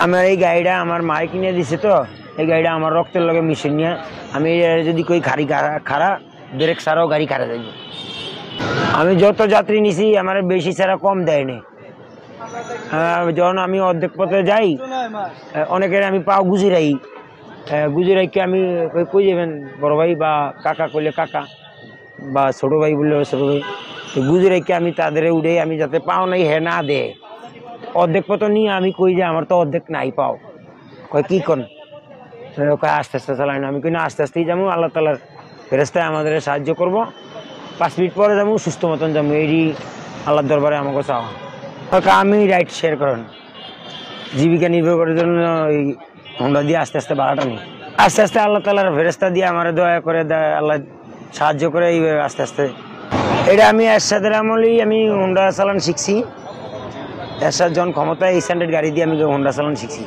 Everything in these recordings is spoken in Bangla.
আমার এই গাড়িটা আমার মায়ে কিনে দিছে, তো এই গাড়িটা আমার রক্তের লগে মিশন নিয়ে আমি যদি কই গাড়ি খাড়া ব্রেক ছাড়াও গাড়ি খাড়া যাইব। আমি যত যাত্রী নিছি আমার বেশি ছাড়া কম দেয়নি। যখন আমি অর্ধেক পথে যাই অনেকের আমি পাও গুজিরাইকে আমি কই যাবেন বড় ভাই বা কাকা কইলে কাকা বা ছোট ভাই বললে ছোট ভাই, তো গুজিরাইকে আমি তাদের উঠে আমি যাতে পাও নাই হে না দে অর্ধেক পথ নিয়ে আমি কই যে আমার তো অর্ধেক নাই পাও, কয় কি করেন আস্তে আস্তে চালাই না। আমি কই না আস্তে আস্তেই যাবো, আল্লাহ তালার ফেরেস্তায় আমাদের সাহায্য করবো, 5 মিনিট পরে যাবো সুস্থ মতন যাবো, এই আল্লাহর দরবারে আমাকে চাওয়া। আমি রাইড শেয়ার করেন জীবিকা নির্ভর করার জন্য ওই হোন্ডা দিয়ে আস্তে আস্তে ভাড়াটা নিই, আস্তে আস্তে আল্লাহ তালার ফেরেস্তা দিয়ে আমার দয়া করে আল্লাহ সাহায্য করে এই আস্তে আস্তে। এটা আমি এরশাদের আমলেই আমি হোন্ডা চালান শিখছি। এরশাদ যখন ক্ষমতায় 800 গাড়ি দিয়ে আমি হোন্ডা চালান শিখছি,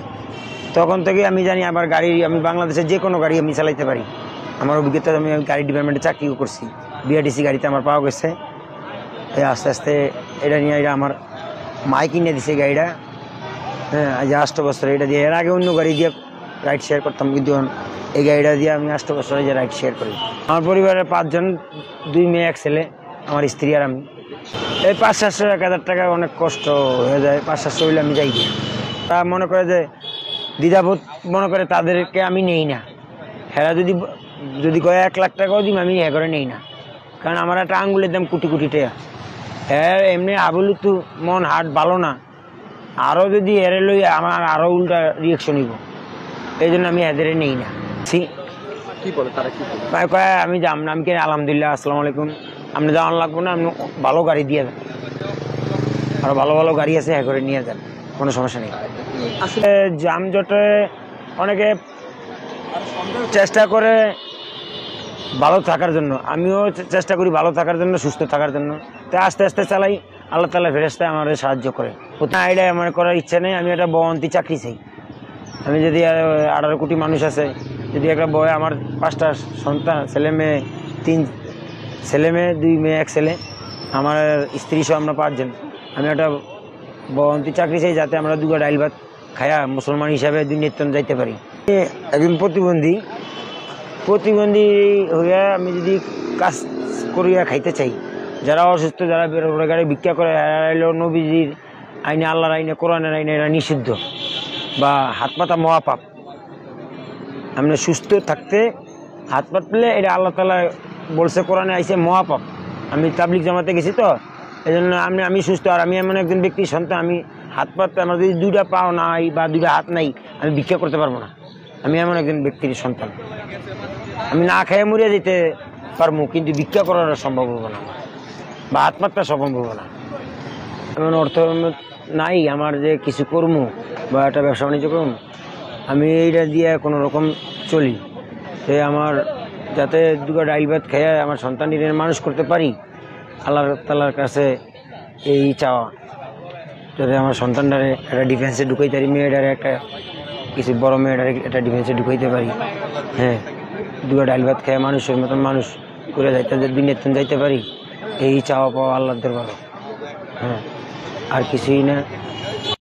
তখন থেকে আমি জানি আমার গাড়ি আমি বাংলাদেশের যে কোনো গাড়ি আমি চালাইতে পারি। আমার অভিজ্ঞতা আমি গাড়ি ডিপার্টমেন্টে চাকরিও করছি, বিআরটিসি গাড়িতে আমার পাওয়া গেছে। আস্তে আস্তে এটা নিয়ে এটা আমার মাই কিনে দিছে গাড়িটা, হ্যাঁ আজ 8 বছর এটা দিয়ে। এর আগে অন্য গাড়ি দিয়ে রাইড শেয়ার করতাম, কিন্তু এই গাড়িটা দিয়ে আমি 8 বছর যে রাইড শেয়ার করি। আমার পরিবারের 5 জন, 2 মেয়ে 1 ছেলে, আমার স্ত্রী আর আমি। এই 500-700-1000 টাকা অনেক কষ্ট হয়ে যায়, 500 হইলে আমি যাই। তা মনে করে যে দ্বিধাবোধ মনে করে তাদেরকে আমি নেই না। হেরা যদি কয় 1 লাখ টাকাও দিই আমি এ করে নেই না, কারণ আমার একটা আঙ্গুলের দাম কোটি কোটি টাকা। হ্যাঁ এমনি আবুল তো মন হাট ভালো না, আরও যদি হেরে লই আমার আরও উল্টা রিয়েকশন হইব, এই জন্য আমি এদের নেই না। কি বলে তারা, কি বলে কয় আমি যাম না, আমি কেন আলহামদুলিল্লাহ আসসালামু আলাইকুম, আপনি যাওয়ান লাগবো না, আপনি ভালো গাড়ি দিয়ে দেন, আরো ভালো ভালো গাড়ি আছে হ্যাঁ করে নিয়ে যান, কোনো সমস্যা নেই। আসলে যানজটে অনেকে চেষ্টা করে ভালো থাকার জন্য, আমিও চেষ্টা করি ভালো থাকার জন্য, সুস্থ থাকার জন্য। তাই আস্তে আস্তে চালাই, আল্লাহ তাআলা ফেরেশতায় আমাদের সাহায্য করে। এটা আমার করার ইচ্ছা নেই, আমি একটা বহন্তি চাকরি চাই। আমি যদি 18 কোটি মানুষ আছে, যদি একটা বয় আমার 5টা সন্তান, ছেলে মেয়ে 3 ছেলে মেয়ে, 2 মেয়ে 1 ছেলে, আমার স্ত্রী সহ আমরা 5 জন, আমি একটা বহন্তি চাকরি চাই যাতে আমরা 2 ডাইল ভাত খায়া মুসলমান হিসাবে দুনিয়াতে যাইতে পারি। একজন প্রতিবন্ধী হইয়া আমি যদি কাজ করিয়া খাইতে চাই, যারা অসুস্থ, যারা বেরোরে গাড়ি ভিক্ষা করে, এলো নবীজির আইনে, আল্লাহর আইনে, কোরআনের আইনে এরা নিষিদ্ধ বা হাত পাতা মহাপাপ। আমরা সুস্থ থাকতে হাত পাত পেলে এটা আল্লাহ তাআলা বলছে, কোরআনে আইছে মহাপাপ। আমি তাবলিগ জামাতে গেছি, তো এই জন্য আমি সুস্থ, আর আমি এমন একজন ব্যক্তির সন্তান, আমি হাত পাত, আমার যদি 2টা পাও নাই বা 2টা হাত নাই, আমি ভিক্ষা করতে পারবো না। আমি এমন একজন ব্যক্তির সন্তান, আমি না খেয়ে মরিয়া যেতে পারবো, কিন্তু ভিক্ষা করার সম্ভব হবো না, বা হাত পাতটা সম্ভব হবো না। এমন অর্থ নাই আমার যে কিছু করবো বা একটা ব্যবসা বাণিজ্য করবো, আমি এইটা দিয়ে কোনো রকম চলি। আমার যাতে 2 ডাইল ভাত খেয়ে আমার সন্তান মানুষ করতে পারি, আল্লাহ তাআলার কাছে এই চাওয়া, যাতে আমার সন্তানটারে একটা ডিফেন্সে ঢুকাইতে পারি, মেয়েটারে একটা কিছু বড় মেয়েটারে একটা ডিফেন্সে ঢুকাইতে পারি। হ্যাঁ 2 ডাইল ভাত খেয়ে মানুষের মতন মানুষ করে যাইতে, দুনিয়াতে যাইতে পারি, এই চাওয়া পাওয়া আল্লাহর দরবারে। হ্যাঁ আর কিছুই না।